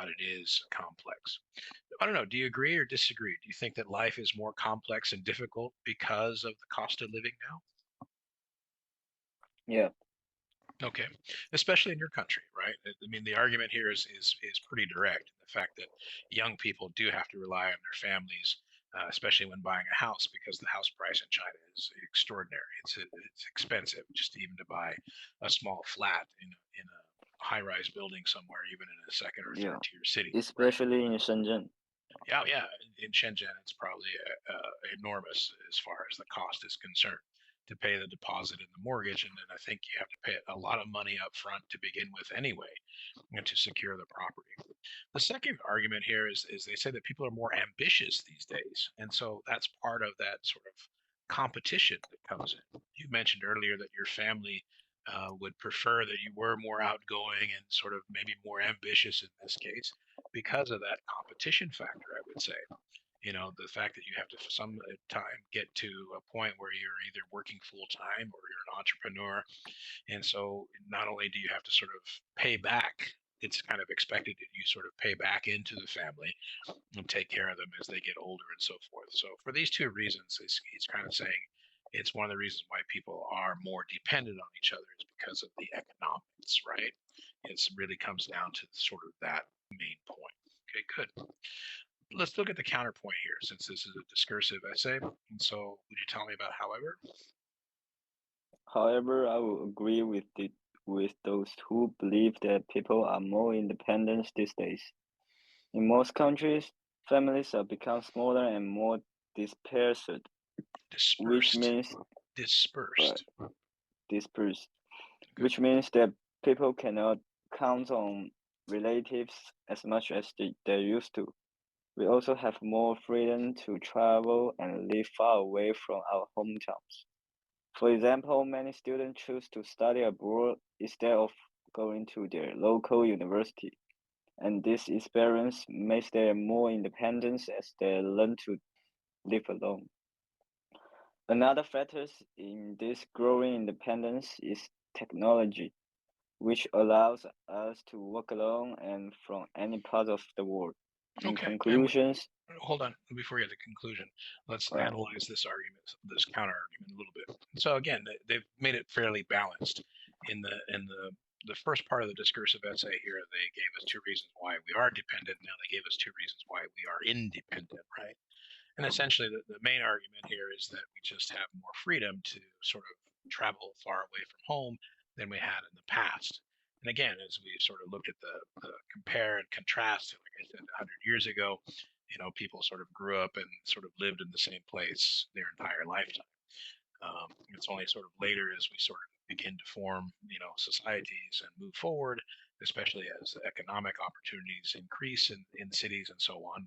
not, it is complex. I don't know. Do you agree or disagree? Do you think that life is more complex and difficult because of the cost of living now? Yeah, Okay, especially in your country, right? I mean, the argument here is pretty direct. The fact that young people do have to rely on their families, especially when buying a house, because the house price in China is extraordinary. It's expensive just even to buy a small flat in a high-rise building somewhere, even in a second or yeah, third tier city, right? especially in Shenzhen. Yeah, yeah. In Shenzhen, it's probably enormous as far as the cost is concerned to pay the deposit and the mortgage, and then I think you have to pay a lot of money up front to begin with anyway, and to secure the property. The second argument here is they say that people are more ambitious these days, and so that's part of that sort of competition that comes in. You mentioned earlier that your family would prefer that you were more outgoing and sort of maybe more ambitious in this case because of that competition factor, I would say. The fact that you have to some time get to a point where you're either working full time or you're an entrepreneur. And so not only do you have to sort of pay back, it's kind of expected that you sort of pay back into the family and take care of them as they get older and so forth. So for these two reasons, he's kind of saying it's one of the reasons why people are more dependent on each other is because of the economics, right? It really comes down to sort of that main point. Okay, good. Let's look at the counterpoint here, since this is a discursive essay. And so, would you tell me about however? However, I will agree with those who believe that people are more independent these days. In most countries, families have become smaller and more dispersed, which Dispersed. means uh, Dispersed. dispersed, Good. which means that people cannot count on relatives as much as they used to. We also have more freedom to travel and live far away from our hometowns. For example, many students choose to study abroad instead of going to their local university, and this experience makes them more independent as they learn to live alone. Another factor in this growing independence is technology, which allows us to work alone and from any part of the world. In Okay. And conclusions, hold on before we get to conclusion. Let's uh, analyze this argument, this counter argument, a little bit. So again, they've made it fairly balanced in the first part of the discursive essay here. They gave us two reasons why we are dependent. Now they gave us two reasons why we are independent, right? And essentially, the main argument here is that we just have more freedom to sort of travel far away from home than we had in the past. And again, as we sort of looked at the compare and contrast, like I said, 100 years ago, people sort of grew up and sort of lived in the same place their entire lifetime. It's only sort of later as we sort of begin to form, societies and move forward, especially as economic opportunities increase in cities and so on,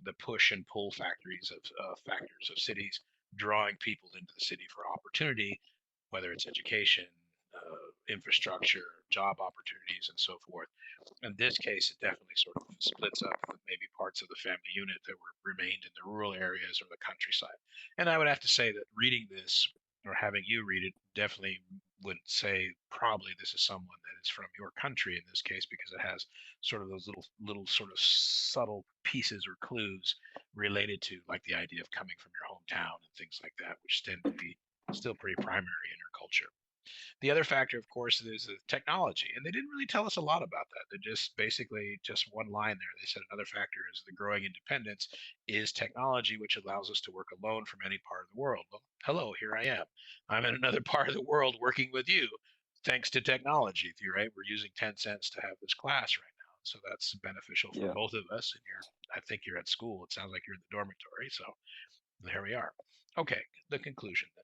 the push and pull factors of cities drawing people into the city for opportunity, whether it's education, infrastructure, job opportunities, and so forth. In this case, it definitely sort of splits up maybe parts of the family unit that remained in the rural areas or the countryside. And I would have to say that reading this or having you read it definitely would say probably this is someone that is from your country in this case because it has sort of those little sort of subtle pieces or clues related to like the idea of coming from your hometown and things like that, which tend to be still pretty primary in your culture. The other factor, of course, is the technology, and they didn't really tell us a lot about that. They just basically just one line there. They said another factor is the growing independence is technology, which allows us to work alone from any part of the world. Well, hello, here I am. I'm in another part of the world working with you, thanks to technology. Right? We're using 10 cents to have this class right now, so that's beneficial for yeah. both of us. And I think you're at school. It sounds like you're in the dormitory, so there we are. Okay, the conclusion then.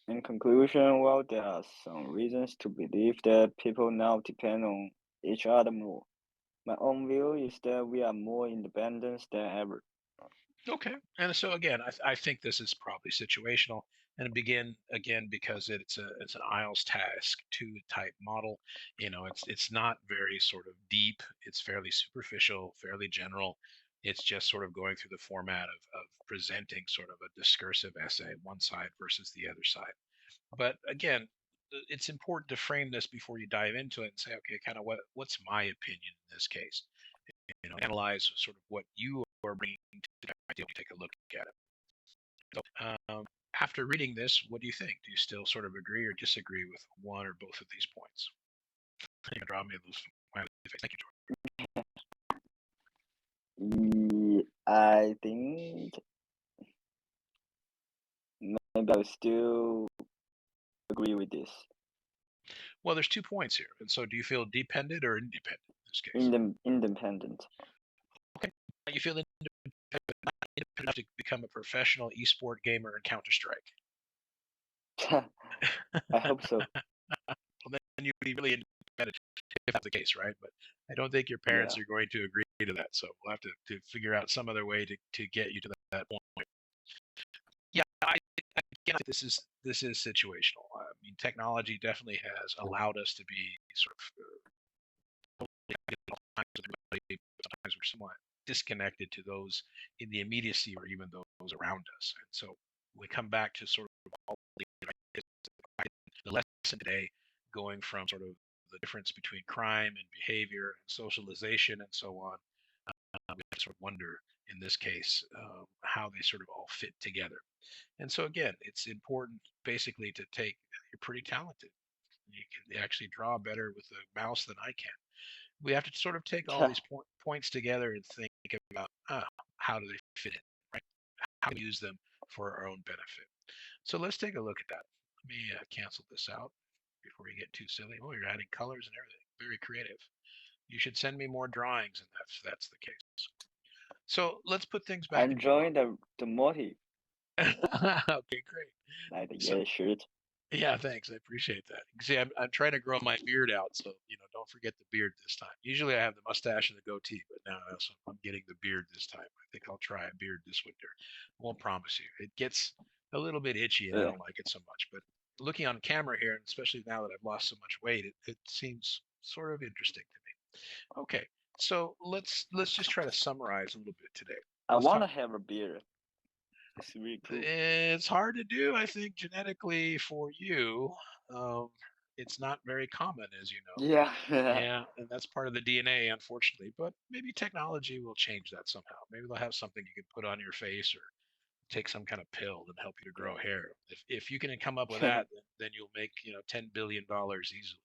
In conclusion, while there are some reasons to believe that people now depend on each other more, my own view is that we are more independent than ever. Okay. And so again, I think this is probably situational and begin again because it's an IELTS task two type model. It's not very sort of deep. It's fairly superficial, fairly general. It's just sort of going through the format of presenting sort of a discursive essay, one side versus the other side. But again, it's important to frame this before you dive into it and say, okay, kind of what's my opinion in this case? Analyze sort of what you are bringing to the idea. Take a look at it. So, after reading this, what do you think? Do you still sort of agree or disagree with one or both of these points? You can draw me those smiley face. Thank you, George. I think maybe I would still agree with this. Well, there's 2 points here. And so do you feel dependent or independent in this case? Independent. Okay. You feel independent enough to become a professional esport gamer in Counter-Strike? I hope so. Well, then you'd be really independent if that's the case, right? But I don't think your parents Yeah. are going to agree to that. So we'll have to figure out some other way to get you to that point. Yeah, again, this is situational. I mean, technology definitely has allowed us to be sort of sometimes we're somewhat disconnected to those in the immediacy or even those around us. And so we come back to sort of all the lesson today, going from sort of the difference between crime and behavior and socialization and so on. We have to sort of wonder in this case how they sort of all fit together. And so again, it's important basically to take, you're pretty talented. You can actually draw better with a mouse than I can. We have to sort of take all these points together and think about how do they fit in, right? How do we use them for our own benefit? So let's take a look at that. Let me cancel this out before you get too silly. Oh, you're adding colors and everything. Very creative. You should send me more drawings if that's the case. So let's put things back I'm into drawing the motif. Okay, great. Like the So yellow shirt. yeah, thanks. I appreciate that. See, I'm trying to grow my beard out, so don't forget the beard this time. Usually I have the mustache and the goatee, but now I'm getting the beard this time. I think I'll try a beard this winter. Won't promise you. It gets a little bit itchy, and I Yeah. don't like it so much. But looking on camera here, and especially now that I've lost so much weight, it seems sort of interesting to me. Okay, so let's just try to summarize a little bit today. I Let's want talk. to have a beard. It's really cool. It's hard to do, I think, genetically for you. Um, it's not very common, as you know. Yeah. Yeah, and that's part of the DNA, unfortunately. But maybe technology will change that somehow. Maybe they'll have something you can put on your face or take some kind of pill that help you to grow hair. If you can come up with that, then you'll make $10 billion easily.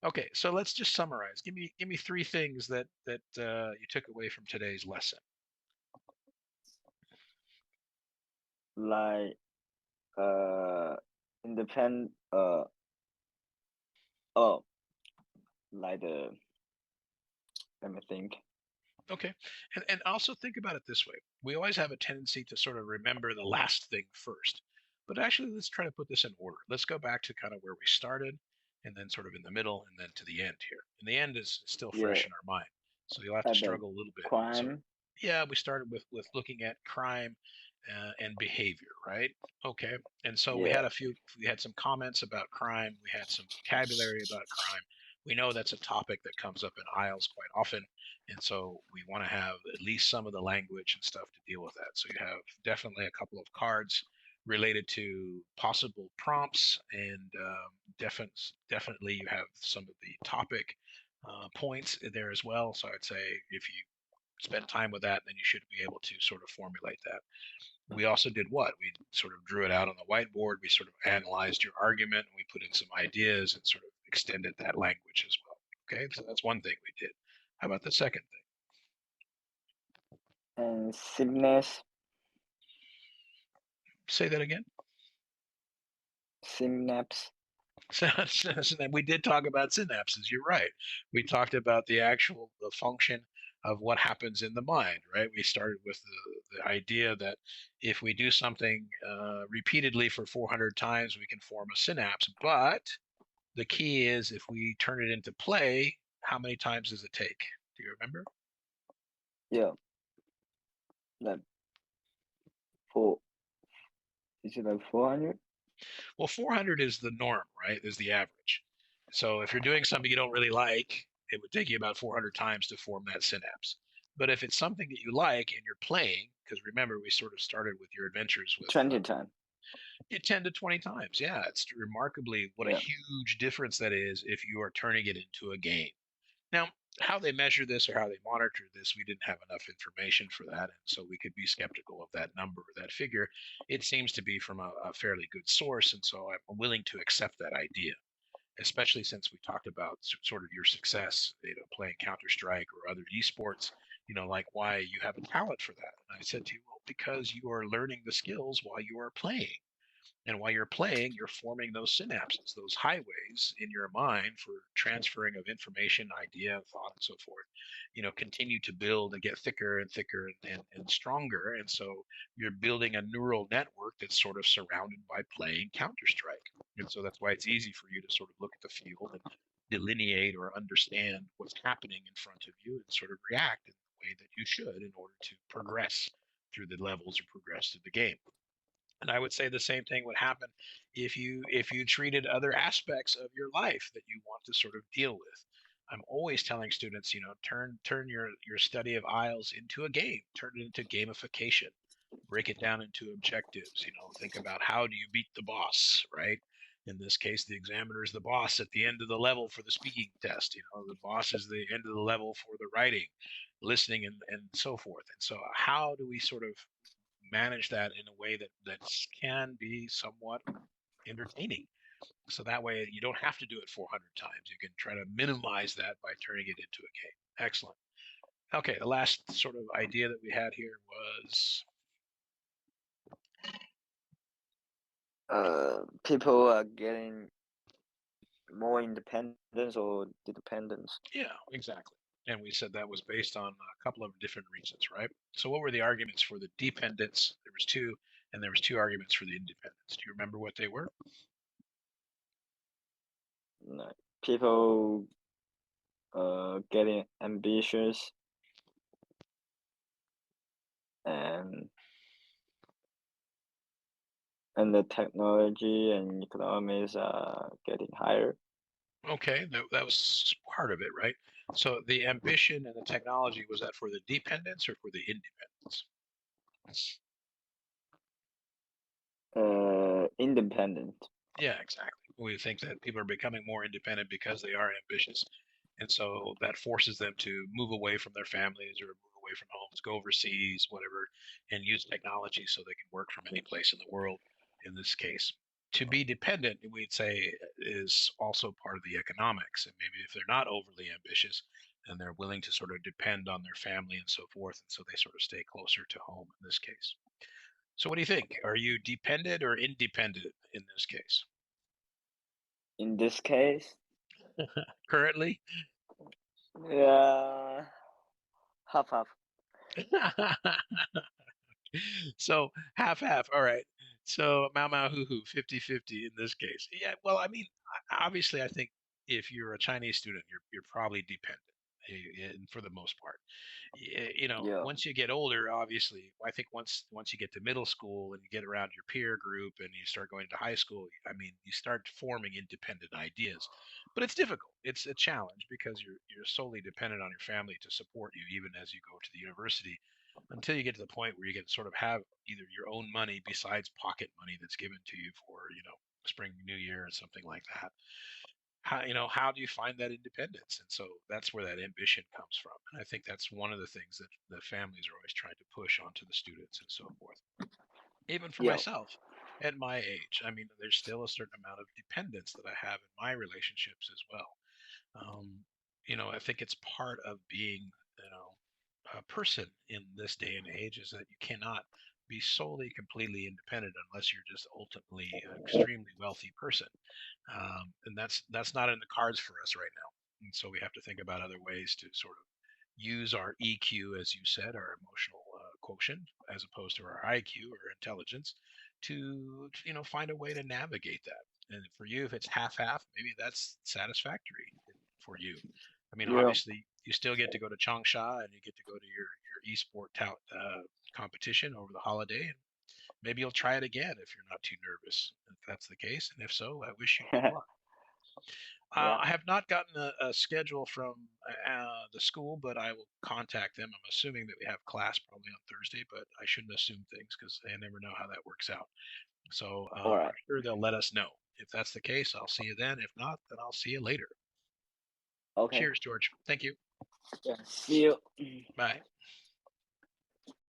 Okay, so let's just summarize. Give me 3 things that you took away from today's lesson. Like independent oh, like the let me think. Okay. And also think about it this way. We always have a tendency to sort of remember the last thing first. But actually, let's try to put this in order. Let's go back to kind of where we started and then sort of in the middle and then to the end here. And the end is still Yeah. fresh in our mind. So you'll have to Like the struggle a little bit. So crime. yeah, we started with looking at crime and behavior, right? Okay. And so we Yeah. had some comments about crime. We had some vocabulary about crime. We know that's a topic that comes up in IELTS quite often. And so we want to have at least some of the language and stuff to deal with that. So you have definitely a couple of cards related to possible prompts, and definitely you have some of the topic points there as well. So I'd say if you spend time with that, then you should be able to sort of formulate that. We also did what? We sort of drew it out on the whiteboard. We sort of analyzed your argument, and we put in some ideas and sort of extended that language as well. Okay, so that's one thing we did. How about the second thing? And synapse. Say that again. Synapse. So we did talk about synapses. You're right. We talked about the function of what happens in the mind, right? We started with the idea that if we do something repeatedly for 400 times, we can form a synapse. But the key is if we turn it into play, how many times does it take? Do you remember? Yeah. Like four. Is it like 400? Well, 400 is the norm, right? Is the average. So if you're doing something you don't really like, it would take you about 400 times to form that synapse. But if it's something that you like and you're playing, because remember we sort of started with your adventures with 20 times. 10 to 20 times. Yeah, it's remarkably what a Yeah. huge difference that is if you are turning it into a game. Now, how they measure this or how they monitor this, we didn't have enough information for that, and so we could be skeptical of that number or that figure. It seems to be from a fairly good source, and so I'm willing to accept that idea, especially since we talked about sort of your success, playing Counter Strike or other esports. Like why you have a talent for that. And I said to you, well, because you are learning the skills while you are playing. And while you're playing, you're forming those synapses, those highways in your mind for transferring of information, idea, thought, and so forth. Continue to build and get thicker and thicker and stronger. And so you're building a neural network that's sort of surrounded by playing Counter Strike. And so that's why it's easy for you to sort of look at the field and delineate or understand what's happening in front of you and sort of react in the way that you should in order to progress through the levels or progress through the game. And I would say the same thing would happen if you treated other aspects of your life that you want to sort of deal with. I'm always telling students, turn your study of IELTS into a game, turn it into gamification, break it down into objectives. Think about how do you beat the boss, right? In this case, the examiner is the boss at the end of the level for the speaking test. The boss is the end of the level for the writing, listening, and so forth. And so, how do we sort of manage that in a way that can be somewhat entertaining? So that way you don't have to do it 400 times. You can try to minimize that by turning it into a game. Excellent. Okay, the last sort of idea that we had here was People are getting more independence or dependence. yeah, exactly. And we said that was based on a couple of different reasons, right? So what were the arguments for the dependence? There was two, and there was two arguments for the independence. Do you remember what they were? Like people getting ambitious and the technology and economies are getting higher. Okay, that was part of it, right? So the ambition and the technology, was that for the dependence or for the independence? Independent. Yeah, exactly. We think that people are becoming more independent because they are ambitious. And so that forces them to move away from their families or move away from homes, go overseas, whatever, and use technology so they can work from any place in the world in this case. To be dependent, we'd say, is also part of the economics. And maybe if they're not overly ambitious, then they're willing to sort of depend on their family and so forth. And so they sort of stay closer to home in this case. So what do you think? Are you dependent or independent in this case? In this case, Currently? yeah, half half. So half half. All right. So Mao Mao Hu Hu, 50-50 in this case. Yeah, well, I mean, obviously I think if you're a Chinese student, you're probably dependent for the most part. Yeah. Once you get older, obviously, I think once you get to middle school and you get around your peer group and you start going to high school, I mean, you start forming independent ideas. But it's difficult. It's a challenge because you're solely dependent on your family to support you even as you go to the university until you get to the point where you can sort of have either your own money besides pocket money that's given to you for, spring new year or something like that. How do you find that independence? And so that's where that ambition comes from. And I think that's one of the things that the families are always trying to push onto the students and so forth. Even for Yeah. myself at my age, I mean, there's still a certain amount of dependence that I have in my relationships as well. I think it's part of being, a person in this day and age is that you cannot be solely completely independent unless you're just ultimately an extremely wealthy person, and that's not in the cards for us right now. And so we have to think about other ways to sort of use our EQ, as you said, our emotional quotient, as opposed to our IQ or intelligence, to find a way to navigate that. And for you, if it's half half, maybe that's satisfactory for you. I mean, Yeah. obviously, you still get to go to Changsha and you get to go to your esport tout competition over the holiday, and maybe you'll try it again if you're not too nervous. If that's the case, and if so, I wish you good luck. Yeah. I have not gotten a schedule from the school, but I will contact them. I'm assuming that we have class probably on Thursday, but I shouldn't assume things because I never know how that works out. So All I'm right. sure they'll let us know. If that's the case, I'll see you then. If not, then I'll see you later. Okay. Cheers, George. Thank you. Yeah. See you. Bye.